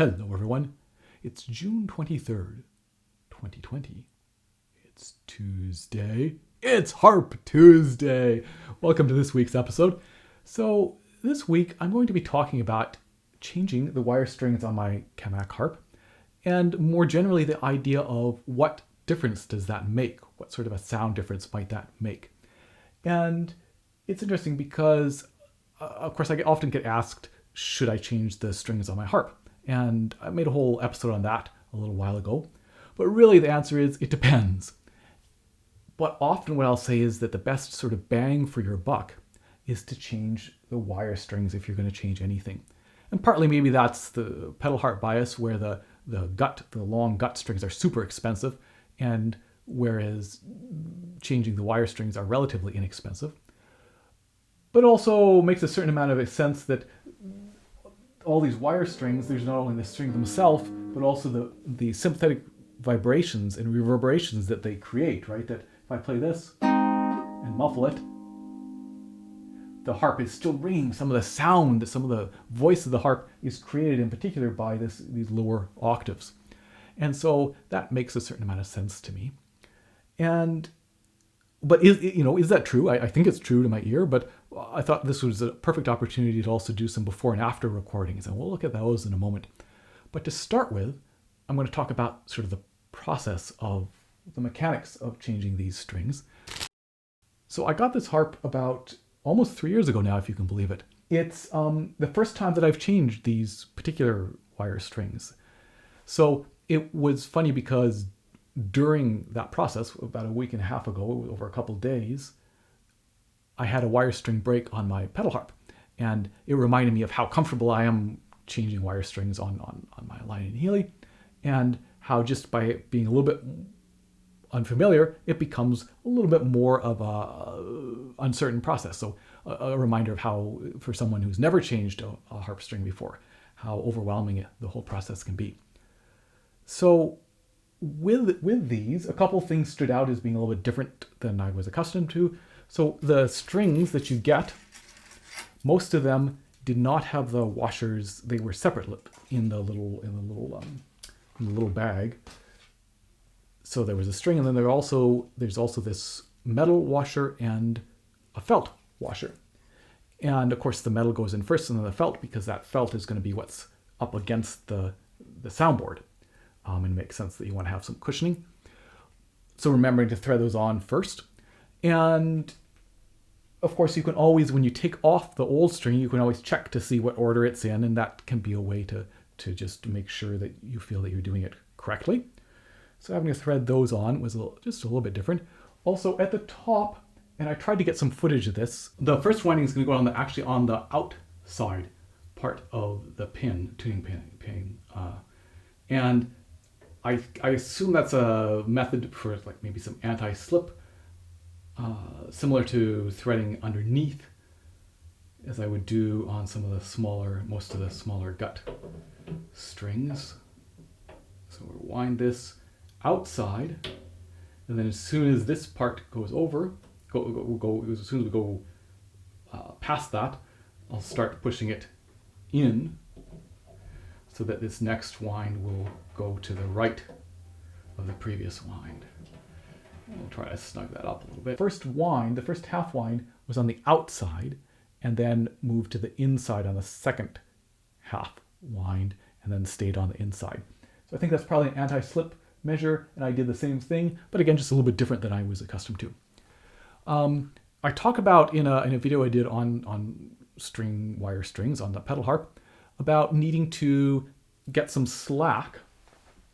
Hello, everyone. It's June 23rd, 2020. It's Tuesday. It's Harp Tuesday. Welcome to this week's episode. So, this week I'm going to be talking about changing the wire strings on my Camac harp, and more generally the idea of what difference does that make? What sort of a sound difference might that make? And it's interesting because, of course, I often get asked, should I change the strings on my harp? And I made a whole episode on that a little while ago. But really the answer is, it depends. But often what I'll say is that the best sort of bang for your buck is to change the wire strings if you're going to change anything. And partly maybe that's the pedal harp bias, where the long gut strings are super expensive, and whereas changing the wire strings are relatively inexpensive. But also makes a certain amount of sense that all these wire strings, there's not only the string themselves, but also the sympathetic vibrations and reverberations that they create, right? That if I play this and muffle it, the harp is still ringing. Some of the sound, some of the voice of the harp is created in particular by these lower octaves. And so that makes a certain amount of sense to me. But is that true? I think it's true to my ear, but I thought this was a perfect opportunity to also do some before and after recordings, and we'll look at those in a moment. But to start with, I'm going to talk about sort of the process of the mechanics of changing these strings. So I got this harp about almost 3 years ago now, if you can believe it. It's the first time that I've changed these particular wire strings. So it was funny because during that process, about a week and a half ago, over a couple of days, I had a wire string break on my pedal harp. And it reminded me of how comfortable I am changing wire strings on my Layne and Healy, and how just by being a little bit unfamiliar, it becomes a little bit more of a uncertain process. So a reminder of how, for someone who's never changed a harp string before, how overwhelming the whole process can be. So with these, a couple things stood out as being a little bit different than I was accustomed to. So the strings that you get, most of them did not have the washers. They were separate in the little bag. So there was a string, and then there's also this metal washer and a felt washer. And of course the metal goes in first, and then the felt, because that felt is going to be what's up against the soundboard. And it makes sense that you want to have some cushioning. So remembering to thread those on first. And of course you can always, when you take off the old string, you can always check to see what order it's in, and that can be a way to just make sure that you feel that you're doing it correctly. So having to thread those on was just a little bit different. Also at the top, and I tried to get some footage of this, the first winding is going to go actually on the outside part of the tuning pin. And I assume that's a method for like maybe some anti-slip, similar to threading underneath, as I would do on most of the smaller gut strings. So we'll wind this outside, and then as soon as this part goes over, as soon as we go past that, I'll start pushing it in, so that this next wind will go to the right of the previous wind. We'll try to snug that up a little bit. The first half wind was on the outside, and then moved to the inside on the second half wind, and then stayed on the inside. So I think that's probably an anti-slip measure, and I did the same thing, but again, just a little bit different than I was accustomed to. I talk about in a video I did on wire strings on the pedal harp, about needing to get some slack,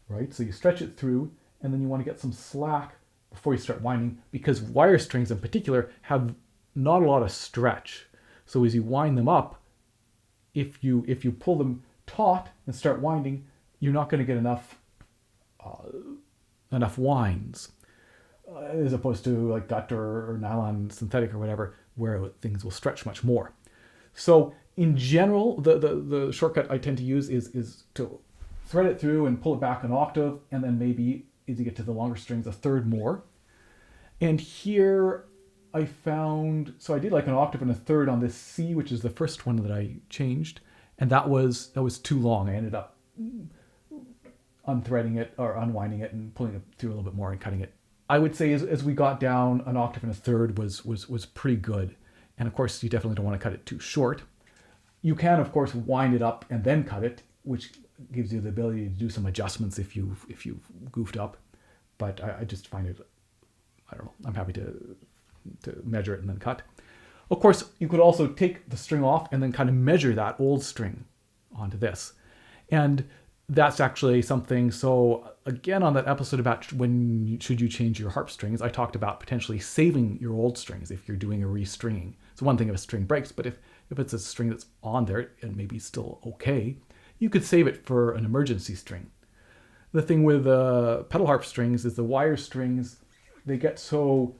right? So you stretch it through, and then you want to get some slack before you start winding, because wire strings in particular have not a lot of stretch. So as you wind them up, if you pull them taut and start winding, you're not going to get enough winds, as opposed to like gut or nylon synthetic or whatever, where things will stretch much more. So in general, the shortcut I tend to use is to thread it through and pull it back an octave, and then maybe as you get to the longer strings, a third more. And here I found, so I did like an octave and a third on this C, which is the first one that I changed, and that was too long. I ended up unthreading it or unwinding it and pulling it through a little bit more and cutting it. I would say as we got down an octave and a third was pretty good. And of course, you definitely don't want to cut it too short. You can, of course, wind it up and then cut it, which gives you the ability to do some adjustments if you've goofed up. But I just find it, I don't know, I'm happy to measure it and then cut. Of course, you could also take the string off and then kind of measure that old string onto this. And that's actually something, so again, on that episode about should you change your harp strings, I talked about potentially saving your old strings if you're doing a restringing. So one thing if a string breaks, but if it's a string that's on there and maybe still okay, you could save it for an emergency string. The thing with pedal harp strings is the wire strings, they get so,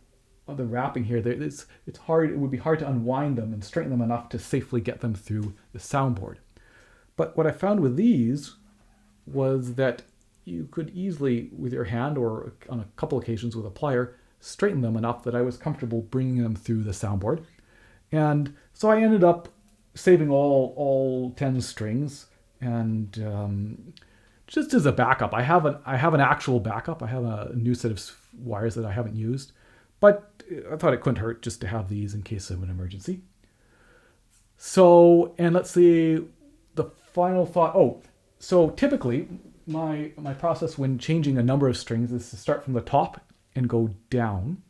the wrapping here, it's hard, it would be hard to unwind them and straighten them enough to safely get them through the soundboard. But what I found with these was that you could easily, with your hand or on a couple occasions with a plier, straighten them enough that I was comfortable bringing them through the soundboard. And so I ended up saving all 10 strings, and just as a backup, I have an actual backup. I have a new set of wires that I haven't used, but I thought it couldn't hurt just to have these in case of an emergency. So, and let's see, the final thought. Oh, so typically my process when changing a number of strings is to start from the top and go down.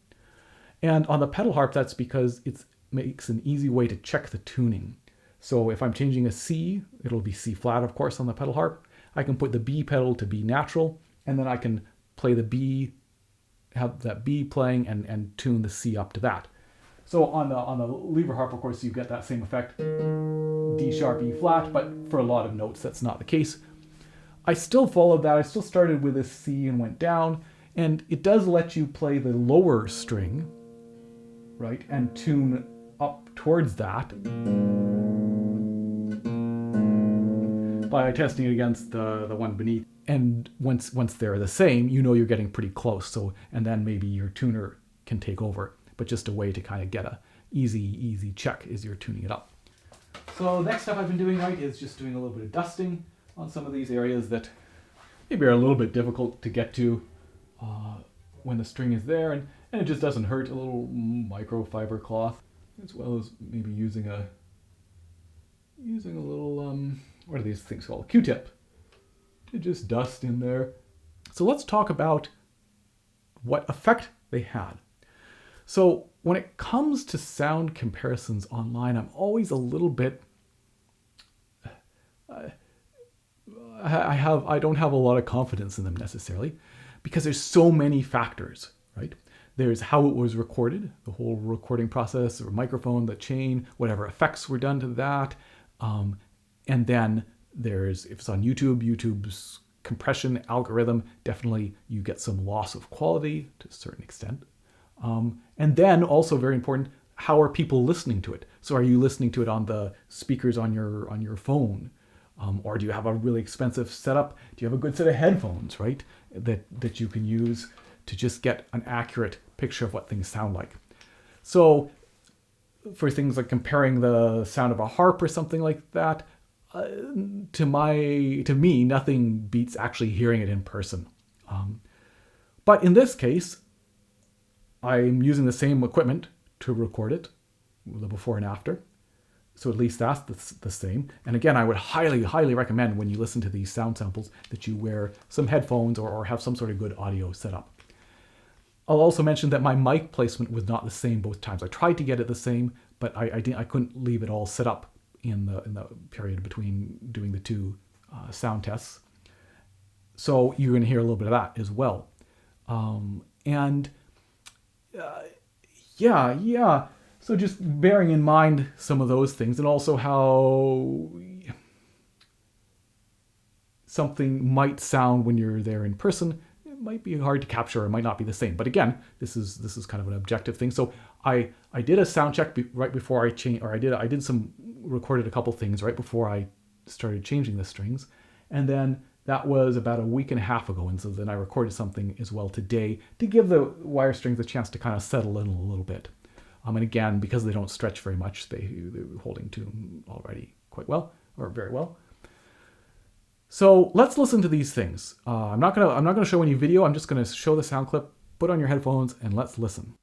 And on the pedal harp, that's because it makes an easy way to check the tuning. So if I'm changing a C, it'll be C flat, of course, on the pedal harp. I can put the B pedal to B natural, and then I can play the B, have that B playing and tune the C up to that. So on the lever harp, of course, you get that same effect, D sharp, E flat, but for a lot of notes, that's not the case. I still followed that. I still started with a C and went down, and it does let you play the lower string, right, and tune up towards that by testing it against the one beneath. And once they're the same, you know you're getting pretty close. So, and then maybe your tuner can take over. But just a way to kind of get a easy check as you're tuning it up. So next step I've been doing, right, is just doing a little bit of dusting on some of these areas that maybe are a little bit difficult to get to when the string is there, and it just doesn't hurt. A little microfiber cloth, as well as maybe using a little what are these things called? Q-tip, to just dust in there. So let's talk about what effect they had. So when it comes to sound comparisons online, I'm always a little bit, I don't have a lot of confidence in them necessarily, because there's so many factors, right? There's how it was recorded, the whole recording process, or microphone, the chain, whatever effects were done to that. And then there's, if it's on YouTube, YouTube's compression algorithm, definitely you get some loss of quality to a certain extent. And then also very important, how are people listening to it? So are you listening to it on the speakers on your phone? Or do you have a really expensive setup? Do you have a good set of headphones, right? That you can use to just get an accurate picture of what things sound like. So for things like comparing the sound of a harp or something like that, to me, nothing beats actually hearing it in person. But in this case, I'm using the same equipment to record it, the before and after. So at least that's the same. And again, I would highly recommend when you listen to these sound samples that you wear some headphones or have some sort of good audio set up. I'll also mention that my mic placement was not the same both times. I tried to get it the same, but I couldn't leave it all set up in the period between doing the two sound tests. So you're going to hear a little bit of that as well. So just bearing in mind some of those things, and also how something might sound when you're there in person. It might be hard to capture, or it might not be the same. But again, this is kind of an objective thing. So I did a sound check right before I changed, or recorded a couple things right before I started changing the strings, and then that was about a week and a half ago, and so then I recorded something as well today to give the wire strings a chance to kind of settle in a little bit. And again, because they don't stretch very much, they're holding tune already quite well, or very well. So let's listen to these things. I'm not gonna show any video. I'm just gonna show the sound clip. Put on your headphones and let's listen.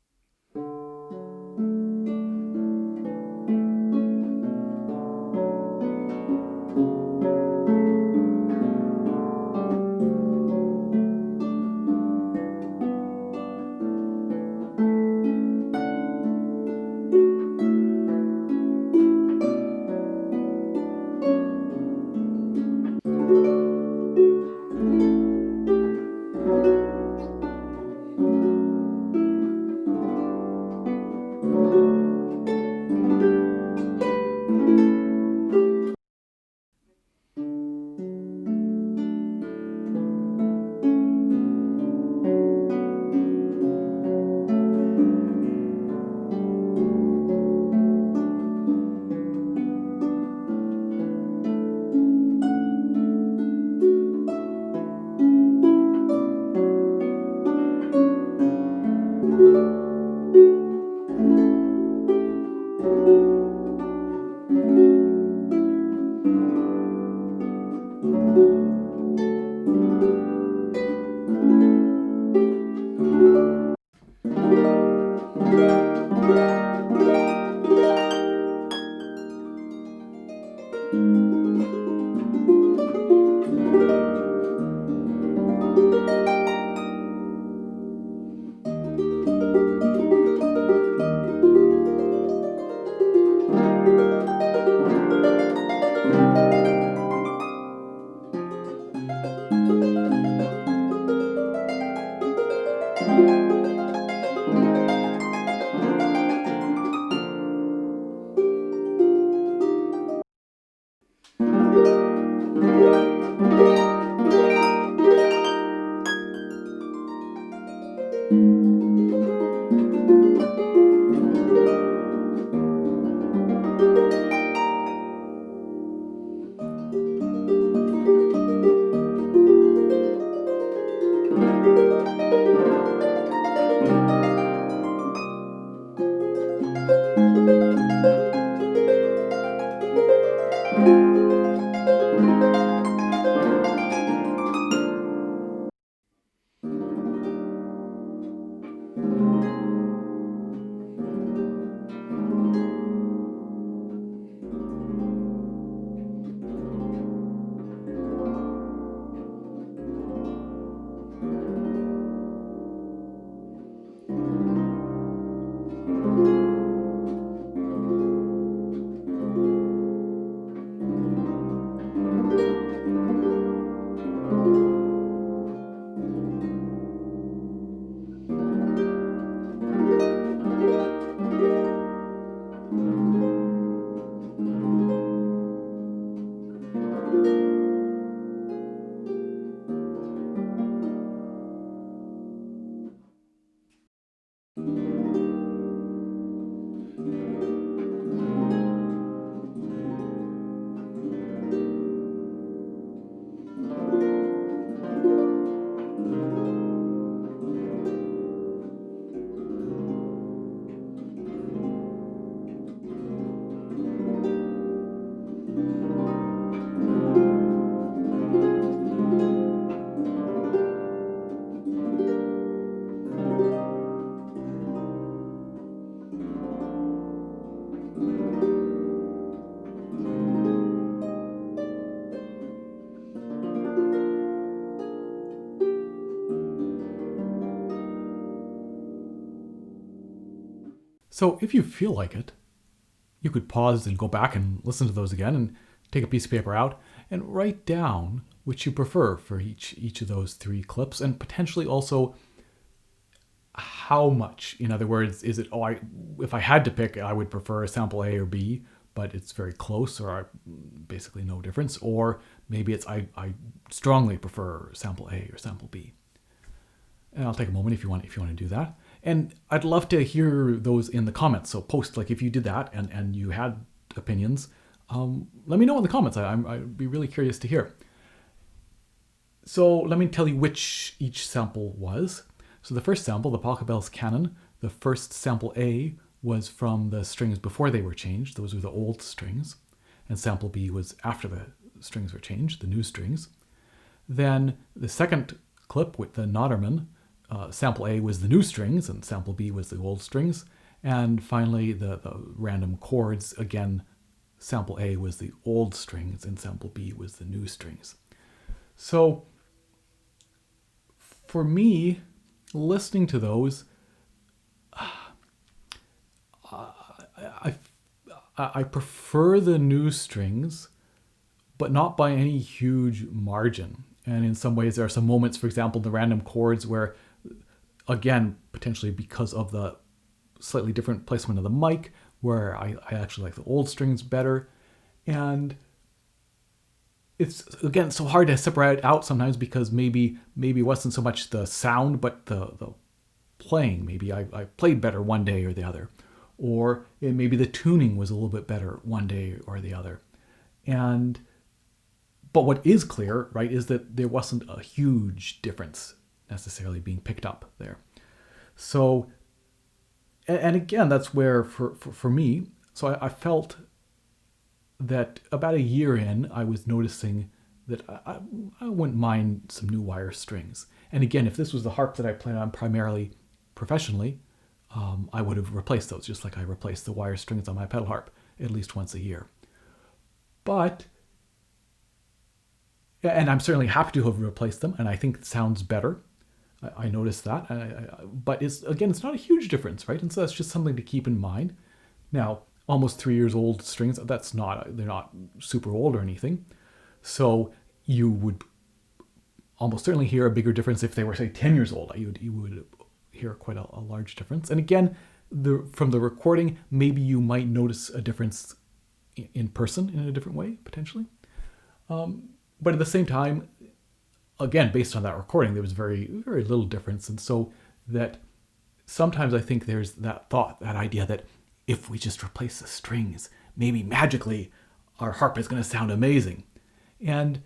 So if you feel like it, you could pause and go back and listen to those again and take a piece of paper out and write down which you prefer for each of those three clips, and potentially also how much. In other words, is it, if I had to pick, I would prefer sample A or B, but it's very close, or basically no difference. Or maybe it's I strongly prefer sample A or sample B. And I'll take a moment if you want to do that. And I'd love to hear those in the comments. So post, like, if you did that and you had opinions, let me know in the comments. I'd be really curious to hear. So let me tell you which each sample was. So the first sample, the Pachelbel's Canon, the first sample A was from the strings before they were changed. Those were the old strings. And sample B was after the strings were changed, the new strings. Then the second clip with the Notterman, sample A was the new strings and sample B was the old strings. And finally, the random chords, again, sample A was the old strings and sample B was the new strings. So for me, listening to those, I prefer the new strings, but not by any huge margin. And in some ways, there are some moments, for example, the random chords where, again, potentially because of the slightly different placement of the mic, where I actually like the old strings better. And it's, again, so hard to separate it out sometimes because maybe it wasn't so much the sound, but the playing. Maybe I played better one day or the other. Or maybe the tuning was a little bit better one day or the other. But what is clear, right, is that there wasn't a huge difference necessarily being picked up there. So, and again, that's where for me, so I felt that about a year in, I was noticing that I wouldn't mind some new wire strings. And again, if this was the harp that I played on primarily professionally, I would have replaced those, just like I replaced the wire strings on my pedal harp at least once a year. And I'm certainly happy to have replaced them, and I think it sounds better. I noticed that. But it's not a huge difference, right? And so that's just something to keep in mind. Now, almost 3 years old strings, they're not super old or anything. So you would almost certainly hear a bigger difference if they were, say, 10 years old. You would hear quite a large difference. And again, from the recording, maybe you might notice a difference in person in a different way, potentially. But at the same time, again, based on that recording, there was very, very little difference. And so that sometimes I think there's that thought, that idea that if we just replace the strings, maybe magically our harp is going to sound amazing. And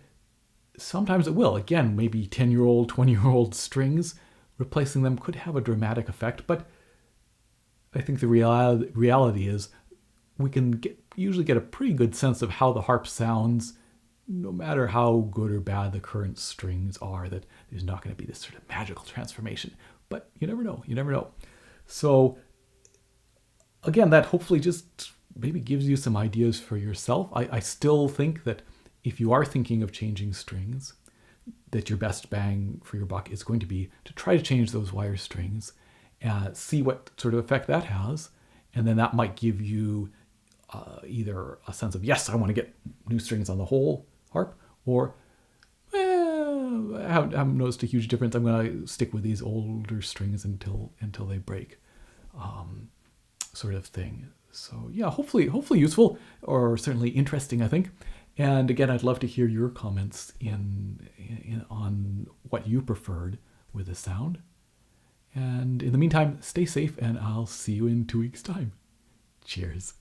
sometimes it will. Again, maybe 10-year-old, 20-year-old strings, replacing them could have a dramatic effect. But I think the reality is we can usually get a pretty good sense of how the harp sounds, no matter how good or bad the current strings are, that there's not going to be this sort of magical transformation. But you never know. So again, that hopefully just maybe gives you some ideas for yourself. I still think that if you are thinking of changing strings, that your best bang for your buck is going to be to try to change those wire strings and see what sort of effect that has. And then that might give you either a sense of, yes, I want to get new strings on the whole harp, or I haven't noticed a huge difference. I'm going to stick with these older strings until they break, sort of thing. So yeah, hopefully useful, or certainly interesting, I think. And again, I'd love to hear your comments on what you preferred with the sound. And in the meantime, stay safe, and I'll see you in 2 weeks' time. Cheers.